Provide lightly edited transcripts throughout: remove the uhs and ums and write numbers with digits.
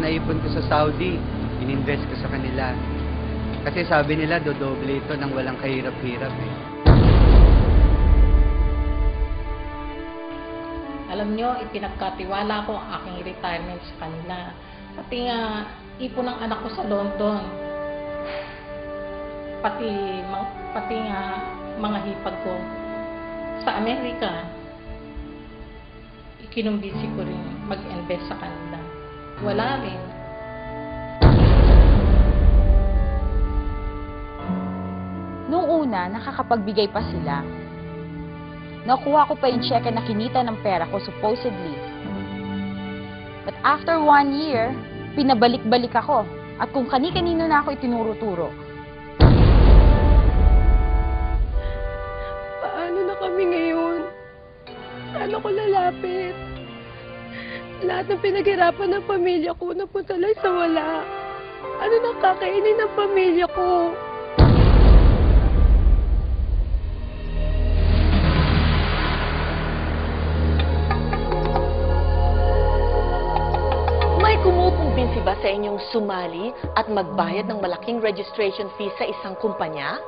naipon ko sa Saudi, ininvest ko sa kanila. Kasi sabi nila, dodoble ito ng walang kahirap-hirap eh. Alam nyo, ipinagkatiwala ko ang aking retirement sa kanila. Pati nga, ipon ng anak ko sa London. Pati nga, mga hipag ko sa Amerika. Ikinumbisi ko rin mag-invest sa kanila. Wala rin. Noong una, nakakapagbigay pa sila. Nakuha ko pa yung cheque na kinita ng pera ko supposedly. But after 1 year, pinabalik-balik ako. At kung kani-kanino na ako itinuro-turo. Paano na kami ngayon? Saan ako lalapit? Lahat ng pinaghirapan ng pamilya ko napunta lang sa wala. Ano nang kakainin ng pamilya ko? May kumukumbinsi ba sa inyong sumali at magbayad ng malaking registration fee sa isang kumpanya?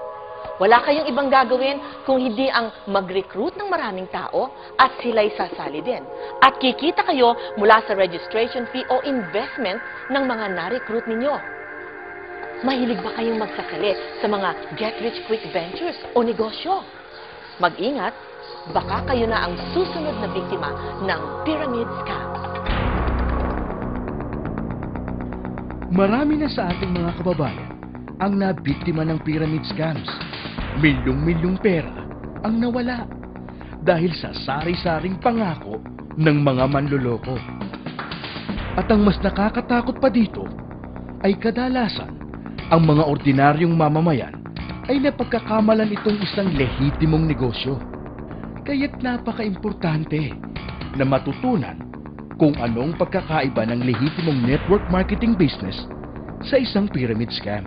Wala kayong ibang gagawin kung hindi ang mag-recruit ng maraming tao at sila'y sasali din. At kikita kayo mula sa registration fee o investment ng mga na-recruit ninyo. Mahilig ba kayong magsasali sa mga get-rich-quick ventures o negosyo? Mag-ingat, baka kayo na ang susunod na biktima ng pyramid scam. Marami na sa ating mga kababayan ang nabiktima ng pyramid scams. Milyong-milyong pera ang nawala dahil sa sari-saring pangako ng mga manloloko. At ang mas nakakatakot pa dito ay kadalasan ang mga ordinaryong mamamayan ay napagkakamalan itong isang lehitimong negosyo. Kaya't napaka-importante na matutunan kung anong pagkakaiba ng lehitimong network marketing business sa isang pyramid scam.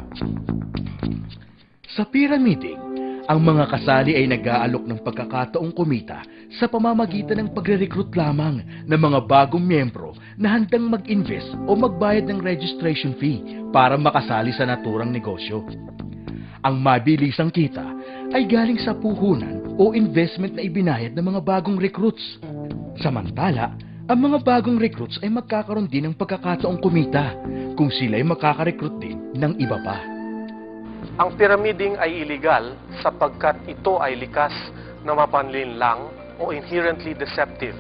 Sa pyramiding, ang mga kasali ay nag-aalok ng pagkakataong kumita sa pamamagitan ng pagre-recruit lamang ng mga bagong miyembro na handang mag-invest o magbayad ng registration fee para makasali sa naturang negosyo. Ang mabilisang kita ay galing sa puhunan o investment na ibinayad ng mga bagong recruits. Samantala, ang mga bagong recruits ay magkakaroon din ng pagkakataong kumita kung sila ay makaka-recruit din ng iba pa. Ang pyramiding ay illegal sapagkat ito ay likas na mapanlinlang o inherently deceptive.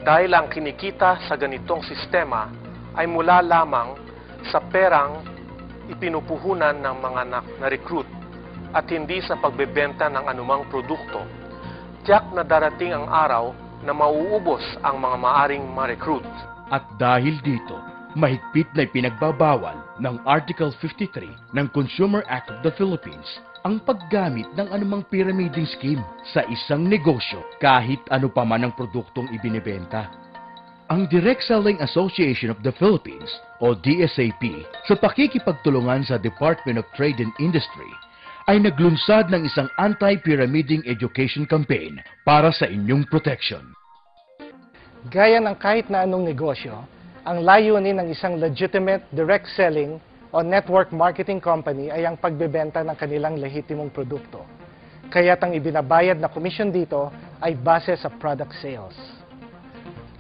Dahil ang kinikita sa ganitong sistema ay mula lamang sa perang ipinupuhunan ng mga na-recruit at hindi sa pagbebenta ng anumang produkto. Tiyak na darating ang araw na mauubos ang mga maaring ma-recruit. At dahil dito, mahigpit na ipinagbabawal ng Article 53 ng Consumer Act of the Philippines ang paggamit ng anumang pyramiding scheme sa isang negosyo kahit ano pa man ang produktong ibinebenta. Ang Direct Selling Association of the Philippines o DSAP sa pakikipagtulungan sa Department of Trade and Industry ay naglunsad ng isang anti-pyramiding education campaign para sa inyong protection. Gaya ng kahit na anong negosyo, ang layunin ng isang legitimate direct selling o network marketing company ay ang pagbebenta ng kanilang lehitimong produkto. Kaya't ang ibinabayad na komisyon dito ay base sa product sales.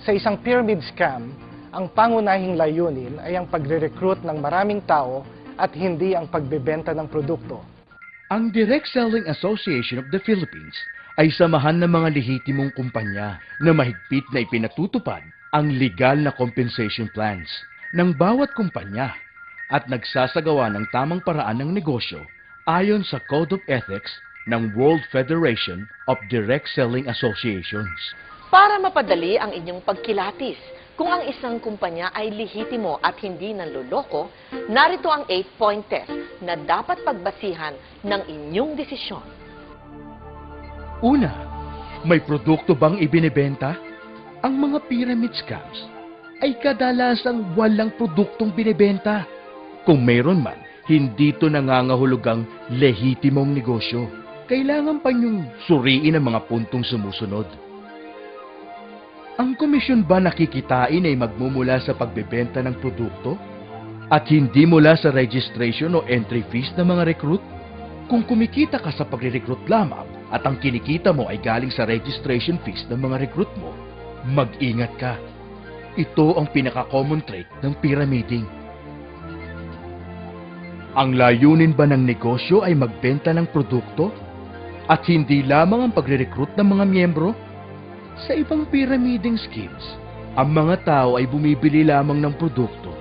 Sa isang pyramid scam, ang pangunahing layunin ay ang pagre-recruit ng maraming tao at hindi ang pagbebenta ng produkto. Ang Direct Selling Association of the Philippines ay samahan ng mga lehitimong kumpanya na mahigpit na ipinatutupad ang legal na compensation plans ng bawat kumpanya at nagsasagawa ng tamang paraan ng negosyo ayon sa Code of Ethics ng World Federation of Direct Selling Associations. Para mapadali ang inyong pagkilatis, kung ang isang kumpanya ay lehitimo at hindi nanloloko, narito ang 8-point test na dapat pagbasihan ng inyong desisyon. Una, may produkto bang ibinebenta? Ang mga pyramid scams ay kadalasang walang produktong binebenta. Kung mayroon man, hindi ito nangangahulugang lehitimong negosyo. Kailangan pa niyong suriin ang mga puntong sumusunod. Ang komisyon ba nakikitain ay magmumula sa pagbebenta ng produkto? At hindi mula sa registration o entry fees ng mga recruit? Kung kumikita ka sa pagre-recruit lamang at ang kinikita mo ay galing sa registration fees ng mga recruit mo, mag-ingat ka. Ito ang pinaka-common trait ng pyramiding. Ang layunin ba ng negosyo ay magbenta ng produkto? At hindi lamang ang pagre-recruit ng mga miyembro? Sa ibang pyramiding schemes, ang mga tao ay bumibili lamang ng produkto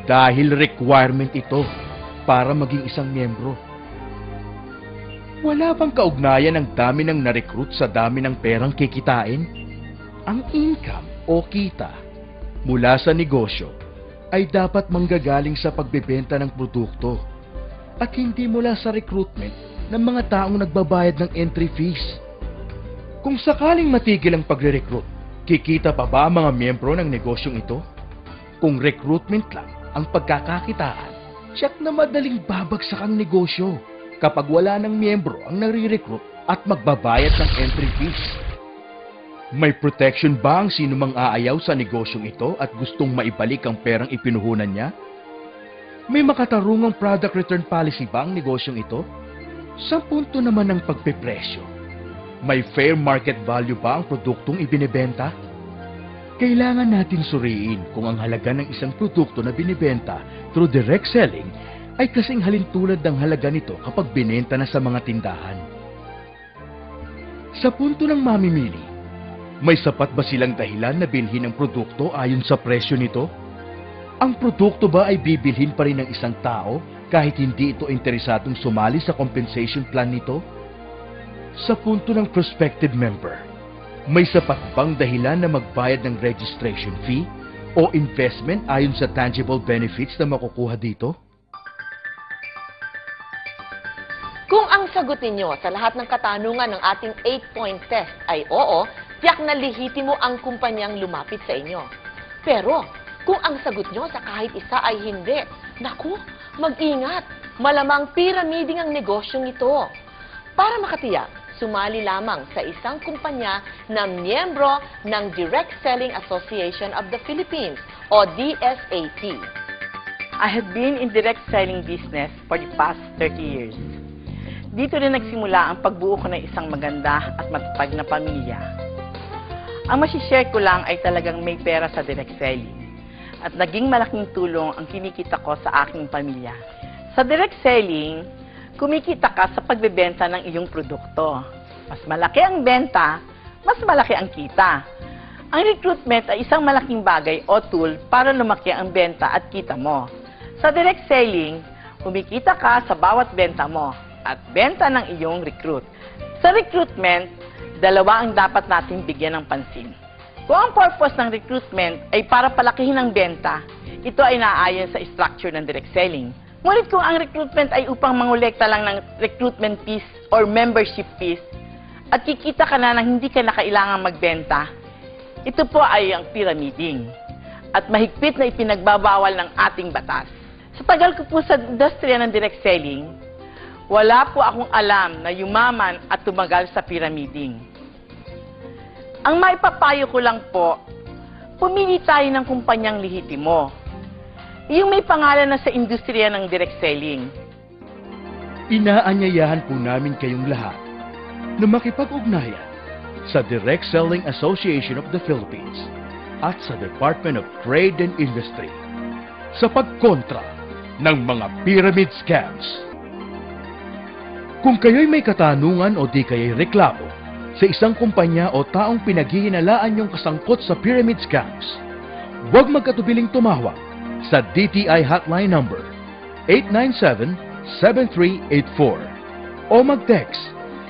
dahil requirement ito para maging isang miyembro. Wala bang kaugnayan ang dami ng na-recruit sa dami ng perang kikitain? Ang income o kita mula sa negosyo ay dapat manggagaling sa pagbebenta ng produkto at hindi mula sa recruitment ng mga taong nagbabayad ng entry fees. Kung sakaling matigil ang pagre-recruit, kikita pa ba ang mga miyembro ng negosyong ito? Kung recruitment lang ang pagkakakitaan, tiyak na madaling babagsak ang negosyo kapag wala ng miyembro ang nare-recruit at magbabayad ng entry fees. May protection ba ang sino mang aayaw sa negosyong ito at gustong maibalik ang perang ipinuhunan niya? May makatarungang product return policy ba ang negosyong ito? Sa punto naman ng pagpepresyo, may fair market value ba ang produktong ibinebenta? Kailangan natin suriin kung ang halaga ng isang produkto na binibenta through direct selling ay kasing halintulad ng halaga nito kapag binenta na sa mga tindahan. Sa punto ng mamimili, may sapat ba silang dahilan na bilhin ang produkto ayon sa presyo nito? Ang produkto ba ay bibilhin pa rin ng isang tao kahit hindi ito interesadong sumali sa compensation plan nito? Sa punto ng prospective member, may sapat bang dahilan na magbayad ng registration fee o investment ayon sa tangible benefits na makukuha dito? Kung ang sagot ninyo sa lahat ng katanungan ng ating 8-point test ay oo, tiyak na lihitimo ang kumpanyang lumapit sa inyo. Pero, kung ang sagot nyo sa kahit isa ay hindi, naku, mag-ingat, malamang pyramiding ang negosyong ito. Para makatiyak, sumali lamang sa isang kumpanya na miyembro ng Direct Selling Association of the Philippines o DSAP. I have been in direct selling business for the past 30 years. Dito rin nagsimula ang pagbuo ko ng isang maganda at matatag na pamilya. Ang masishare ko lang ay talagang may pera sa direct selling at naging malaking tulong ang kinikita ko sa aking pamilya. Sa direct selling, kumikita ka sa pagbebenta ng iyong produkto. Mas malaki ang benta, mas malaki ang kita. Ang recruitment ay isang malaking bagay o tool para lumaki ang benta at kita mo. Sa direct selling, kumikita ka sa bawat benta mo at benta ng iyong recruit. Sa recruitment, dalawa ang dapat natin bigyan ng pansin. Kung ang purpose ng recruitment ay para palakihin ang benta, ito ay naayon sa structure ng direct selling. Ngunit kung ang recruitment ay upang mangolekta lang ng recruitment fees or membership fees, at kikita ka na nang hindi ka na kailangang magbenta, ito po ay ang pyramiding at mahigpit na ipinagbabawal ng ating batas. Sa tagal ko po sa industriya ng direct selling, wala po akong alam na yumaman at tumagal sa pyramiding. Ang maipapayo ko lang po, pumili tayo ng kumpanyang lihitimo. Yung may pangalan na sa industriya ng direct selling. Inaanyayahan po namin kayong lahat na makipag-ugnayan sa Direct Selling Association of the Philippines at sa Department of Trade and Industry sa pagkontra ng mga pyramid scams. Kung kayo'y may katanungan o di kayo'y reklamo sa isang kumpanya o taong pinaghihinalaan niyong kasangkot sa pyramid scams, huwag magkatubiling tumawag sa DTI hotline number 897-7384 o mag-text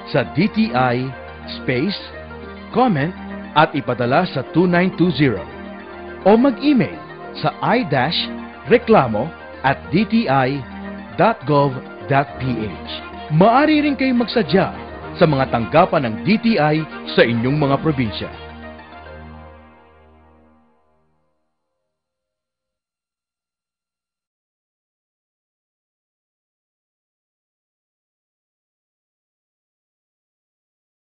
sa DTI space comment at ipadala sa 2920 o mag-email sa i-reklamo@dti.gov.ph. Maaari rin kayong magsadya sa mga tanggapan ng DTI sa inyong mga probinsya.